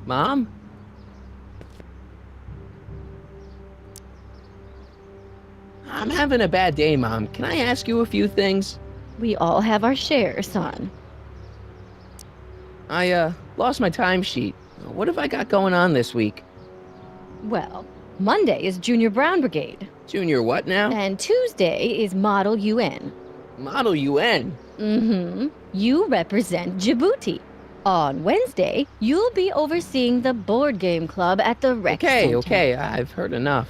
Mom? I'm having a bad day, Mom. Can I ask you a few things? We all have our share, son. I lost my timesheet. What have I got going on this week? Well, Monday is Junior Brown Brigade, Junior what now? and Tuesday is Model UN. Model UN. Mm-hmm. You represent Djibouti. On Wednesday, you'll be overseeing the board game club at the rec center. Okay, I've heard enough.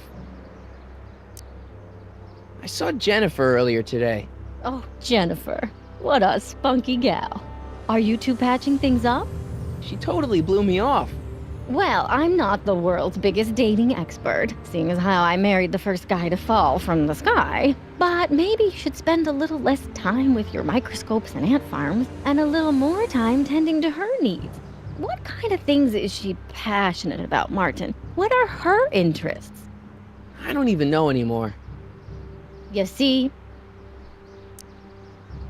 I saw Jennifer earlier today. Oh, Jennifer. What a spunky gal. Are you two patching things up? She totally blew me off. Well, I'm not the world's biggest dating expert, seeing as how I married the first guy to fall from the sky. But maybe you should spend a little less time with your microscopes and ant farms, and a little more time tending to her needs. What kind of things is she passionate about, Martin? What are her interests? I don't even know anymore. You see?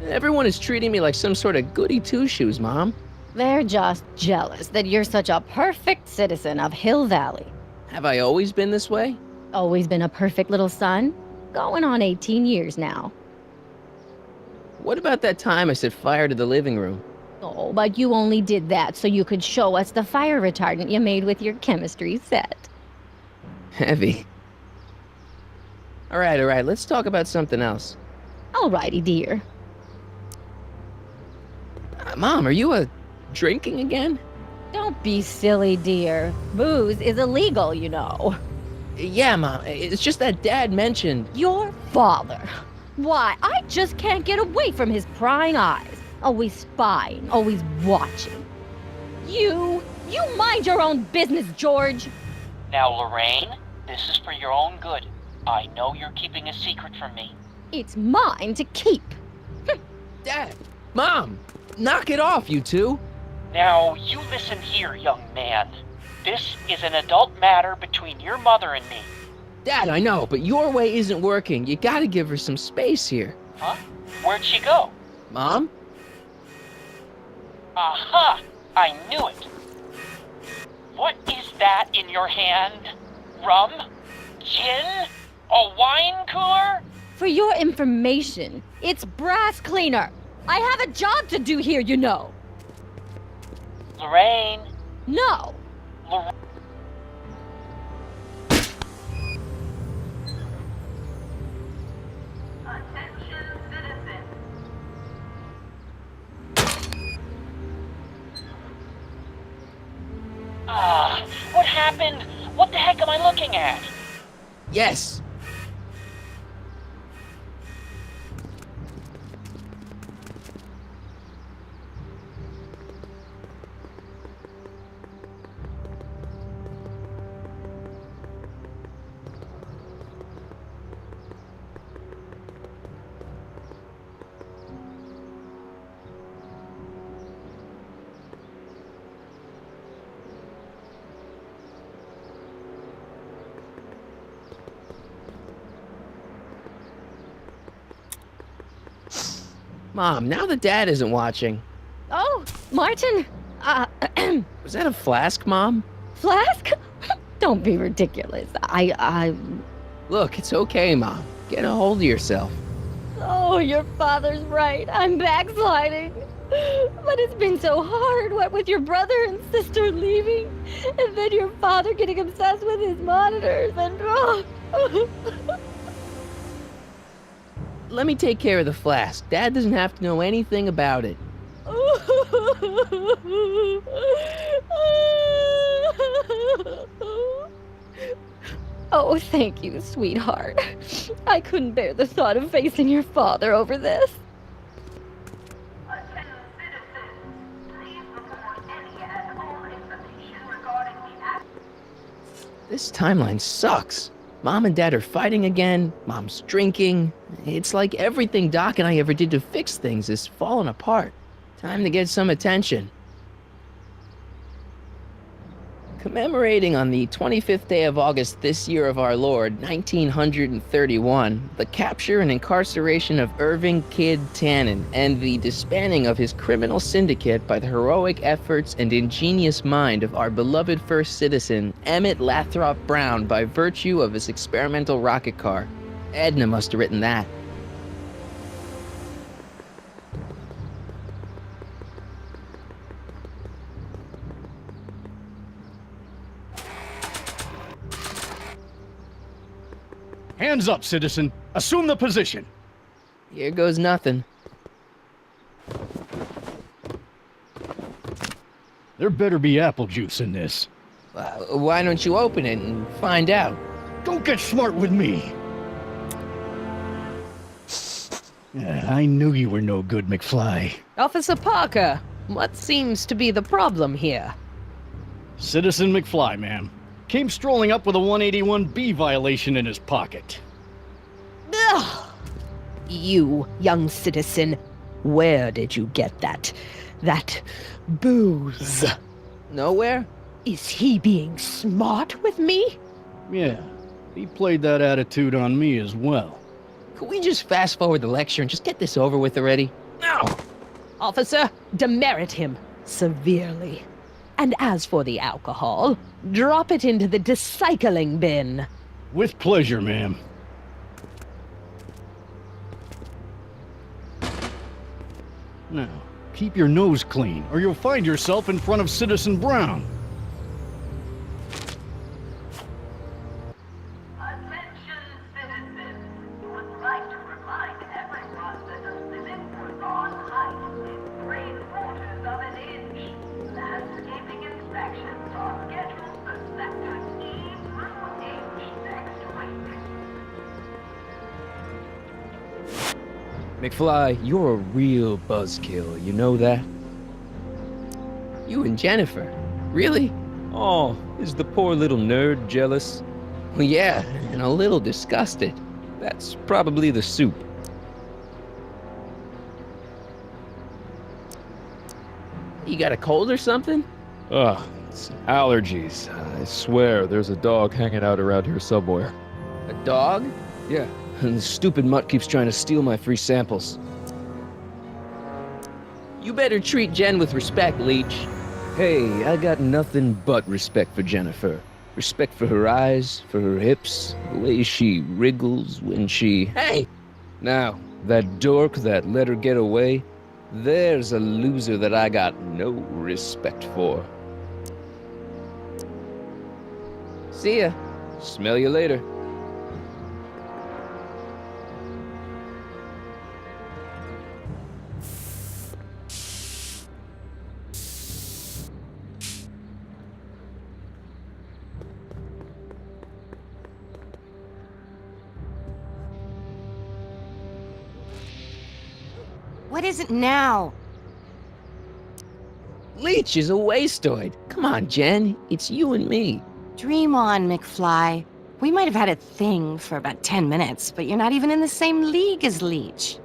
Everyone is treating me like some sort of goody two-shoes, Mom. They're just jealous that you're such a perfect citizen of Hill Valley. Have I always been this way? Always been a perfect little son? Going on 18 years now. What about that time I set fire to the living room? Oh, but you only did that so you could show us the fire retardant you made with your chemistry set. Heavy. All right, let's talk about something else. Alrighty, dear. Mom, are you drinking again? Don't be silly, dear. Booze is illegal, you know. Yeah, Mom, it's just that Dad mentioned... Your father. Why, I just can't get away from his prying eyes. Always spying, always watching. You mind your own business, George. Now, Lorraine, this is for your own good. I know you're keeping a secret from me. It's mine to keep. Dad! Mom! Knock it off, you two! Now, you listen here, young man. This is an adult matter between your mother and me. Dad, I know, but your way isn't working. You gotta give her some space here. Huh? Where'd she go? Mom? Aha! I knew it. What is that in your hand? Rum? Gin? A wine cooler? For your information, it's brass cleaner. I have a job to do here, you know. Lorraine. No. Attention citizens. What happened? What the heck am I looking at? Yes! Mom, now that Dad isn't watching. Oh, Martin. Was that a flask, Mom? Flask? Don't be ridiculous. Look, it's okay, Mom. Get a hold of yourself. Oh, your father's right. I'm backsliding. But it's been so hard, what with your brother and sister leaving, and then your father getting obsessed with his monitors, and Let me take care of the flask. Dad doesn't have to know anything about it. Oh, thank you, sweetheart. I couldn't bear the thought of facing your father over this. Attention citizens. Please report any and all information regarding the accident. This timeline sucks. Mom and Dad are fighting again. Mom's drinking. It's like everything Doc and I ever did to fix things is falling apart. Time to get some attention. Commemorating on the 25th day of August this year of our Lord, 1931, the capture and incarceration of Irving Kid Tannen and the disbanding of his criminal syndicate by the heroic efforts and ingenious mind of our beloved first citizen, Emmett Lathrop Brown, by virtue of his experimental rocket car. Edna must have written that. Hands up, citizen. Assume the position. Here goes nothing. There better be apple juice in this. Why don't you open it and find out? Don't get smart with me. I knew you were no good, McFly. Officer Parker, what seems to be the problem here? Citizen McFly, ma'am. Came strolling up with a 181B violation in his pocket. Ugh! You, young citizen, where did you get that booze? Nowhere? Is he being smart with me? Yeah, he played that attitude on me as well. Could we just fast forward the lecture and just get this over with already? No! Officer, demerit him severely. And as for the alcohol, drop it into the recycling bin. With pleasure, ma'am. Now, keep your nose clean, or you'll find yourself in front of Citizen Brown. Attention citizens. We would like to remind everyone that the limit was on height in 3/4 of an inch. Landscaping inspections are scheduled for sectors E through H next week. McFly, you're a real buzzkill, you know that? You and Jennifer? Really? Oh, is the poor little nerd jealous? Well, yeah, and a little disgusted. That's probably the soup. You got a cold or something? Ugh, it's allergies. I swear there's a dog hanging out around here somewhere. A dog? Yeah, and the stupid mutt keeps trying to steal my free samples. You better treat Jen with respect, Leech. Hey, I got nothing but respect for Jennifer. Respect for her eyes, for her hips, the way she wriggles when she... Hey! Now, that dork that let her get away, there's a loser that I got no respect for. See ya. Smell you later. What is it now? Leech is a wastoid. Come on, Jen. It's you and me. Dream on, McFly. We might have had a thing for about 10 minutes, but you're not even in the same league as Leech.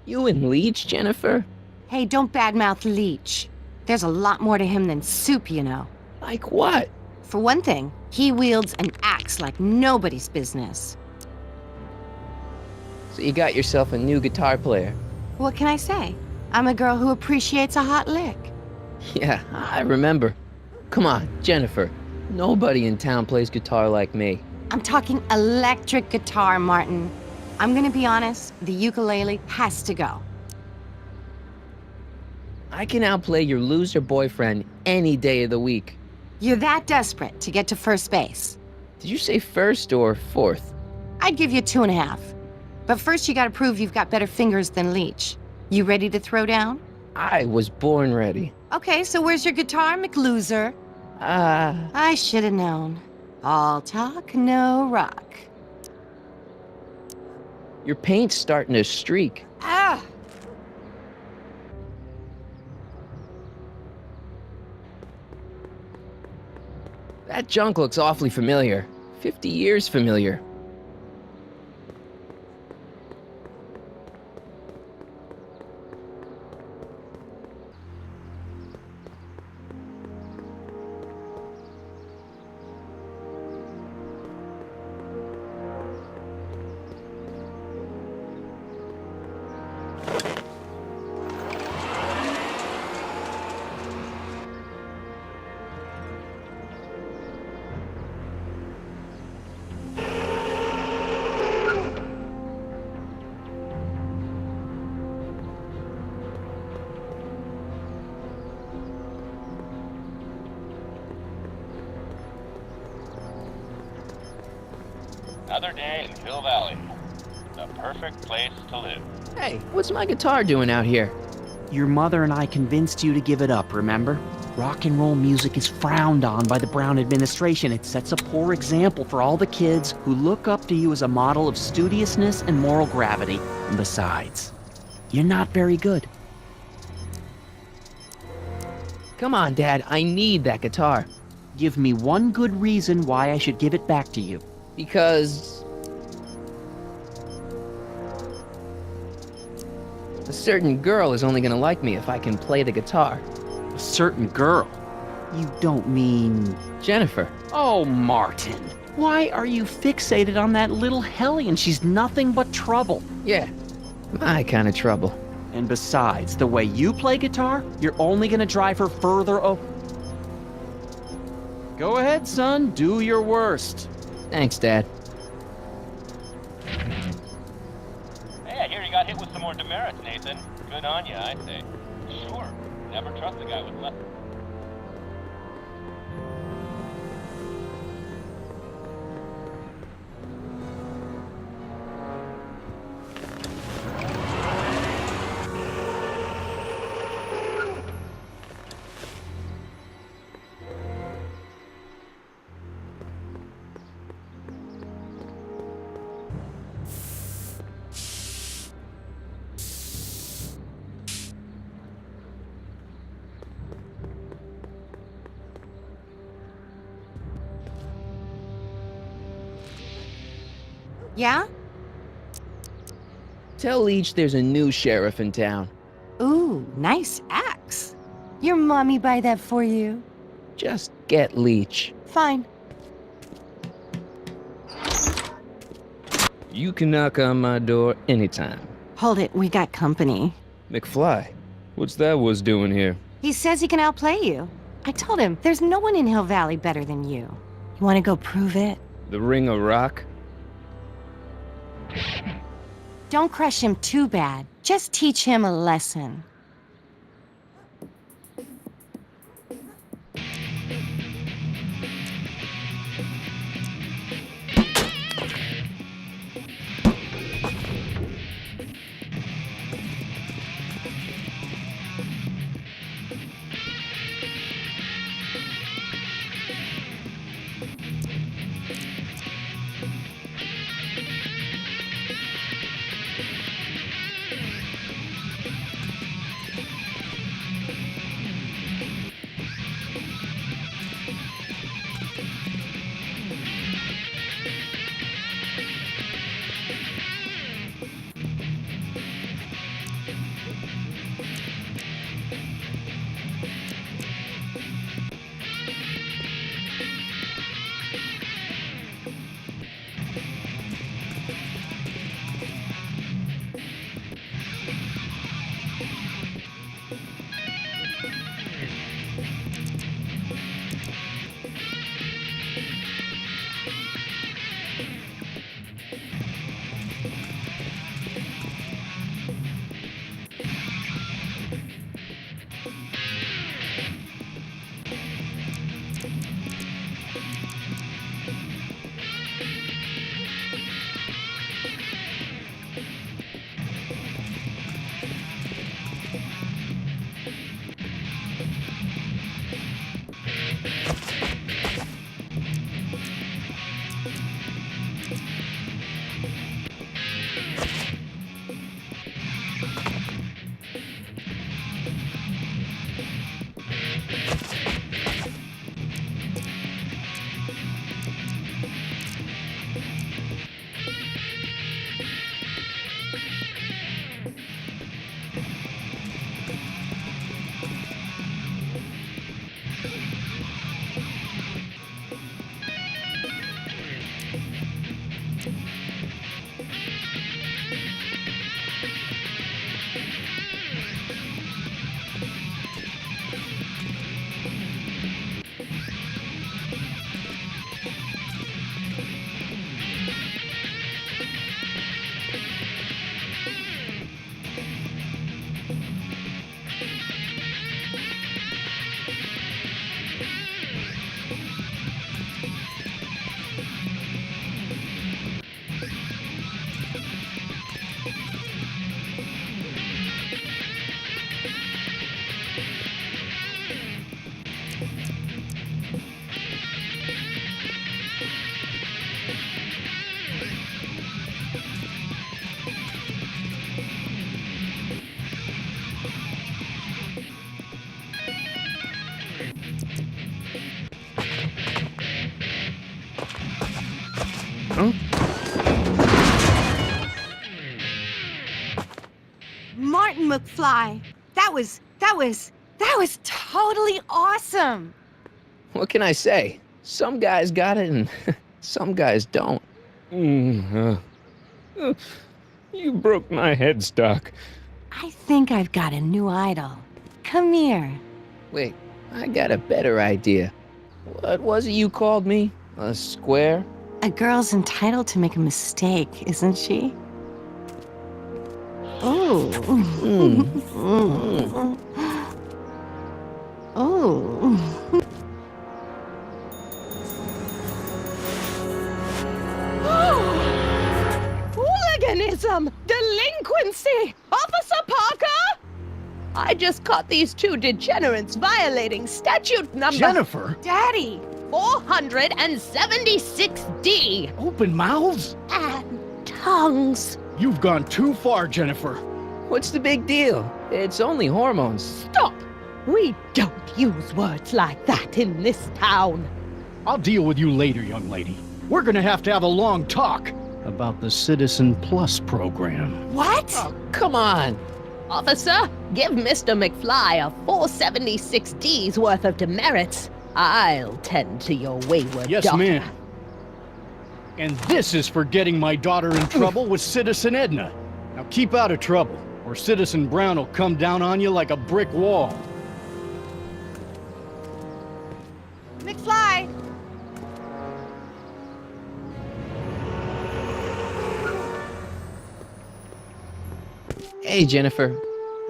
You and Leech, Jennifer? Hey, don't badmouth Leech. There's a lot more to him than soup, you know. Like what? For one thing, he wields an axe like nobody's business. So you got yourself a new guitar player. What can I say? I'm a girl who appreciates a hot lick. Yeah, I remember. Come on, Jennifer. Nobody in town plays guitar like me. I'm talking electric guitar, Martin. I'm gonna be honest, the ukulele has to go. I can outplay your loser boyfriend any day of the week. You're that desperate to get to first base. Did you say first or fourth? I'd give you 2.5. But first you gotta prove you've got better fingers than Leech. You ready to throw down? I was born ready. Okay, so where's your guitar, McLoser? Ah. I should have known. All talk, no rock. Your paint's starting to streak. Ah! That junk looks awfully familiar. 50 years familiar. Another day in Hill Valley. The perfect place to live. Hey, what's my guitar doing out here? Your mother and I convinced you to give it up, remember? Rock and roll music is frowned on by the Brown administration. It sets a poor example for all the kids who look up to you as a model of studiousness and moral gravity. And besides, you're not very good. Come on, Dad, I need that guitar. Give me one good reason why I should give it back to you. Because a certain girl is only gonna like me if I can play the guitar. A certain girl? You don't mean... Jennifer. Oh, Martin. Why are you fixated on that little hellion? She's nothing but trouble. Yeah, my kind of trouble. And besides, the way you play guitar, you're only gonna drive her further Go ahead, son. Do your worst. Thanks, Dad. Hey, I hear you got hit with some more demerits, Nathan. Good on you, I say. Sure. Never trust a guy with less. Yeah? Tell Leach there's a new sheriff in town. Ooh, nice axe. Your mommy buy that for you? Just get Leach. Fine. You can knock on my door anytime. Hold it, we got company. McFly, what's that was doing here? He says he can outplay you. I told him, there's no one in Hill Valley better than you. You wanna go prove it? The Ring of Rock? Don't crush him too bad. Just teach him a lesson. Huh? Martin McFly. That was totally awesome. What can I say? Some guys got it and some guys don't. You broke my headstock. I think I've got a new idol. Come here. Wait, I got a better idea. What was it you called me? A square? A girl's entitled to make a mistake, isn't she? Oh. Oh. Hooliganism! Delinquency! Officer Parker! I just caught these two degenerates violating statute number Jennifer! Daddy! 476D. Open mouths? And tongues. You've gone too far, Jennifer. What's the big deal? It's only hormones. Stop! We don't use words like that in this town. I'll deal with you later, young lady. We're gonna have to have a long talk about the Citizen Plus program. What? Oh, come on. Officer, give Mr. McFly a 476D's worth of demerits. I'll tend to your wayward Yes, daughter. ma'am. And this is for getting my daughter in trouble with Citizen Edna. Now keep out of trouble, or Citizen Brown will come down on you like a brick wall. McFly! Hey, Jennifer.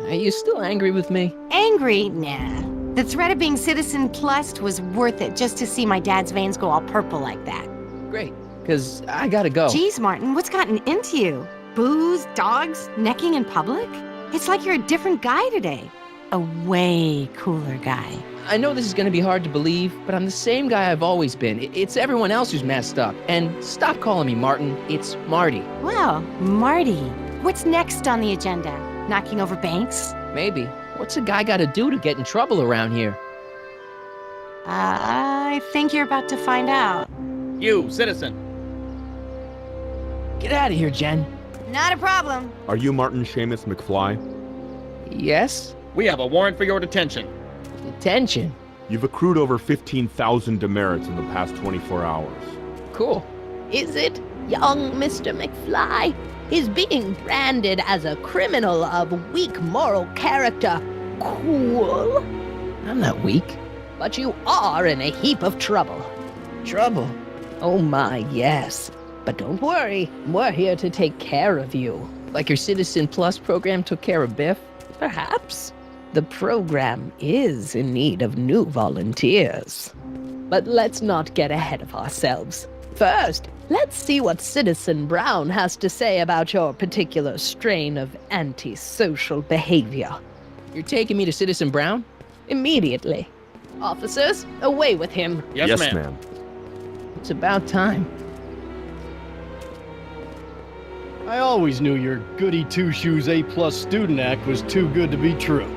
Are you still angry with me? Angry? Nah. The threat of being Citizen Plus was worth it just to see my dad's veins go all purple like that. Great, because I gotta go. Geez, Martin, what's gotten into you? Booze, dogs, necking in public? It's like you're a different guy today. A way cooler guy. I know this is gonna be hard to believe, but I'm the same guy I've always been. It's everyone else who's messed up. And stop calling me Martin. It's Marty. Well, Marty, what's next on the agenda? Knocking over banks? Maybe. What's a guy gotta do to get in trouble around here? I think you're about to find out. You, citizen. Get out of here, Jen. Not a problem. Are you Martin Seamus McFly? Yes? We have a warrant for your detention. Detention. You've accrued over 15,000 demerits in the past 24 hours. Cool. Is it, young Mr. McFly? Is being branded as a criminal of weak moral character cool? I'm not weak. But you are in a heap of trouble. Trouble? Oh my, yes. But don't worry, we're here to take care of you. Like your Citizen Plus program took care of Biff? Perhaps. The program is in need of new volunteers. But let's not get ahead of ourselves. First, let's see what Citizen Brown has to say about your particular strain of antisocial behavior. You're taking me to Citizen Brown? Immediately. Officers, away with him. Yes, ma'am. It's about time. I always knew your goody two-shoes A-plus student act was too good to be true.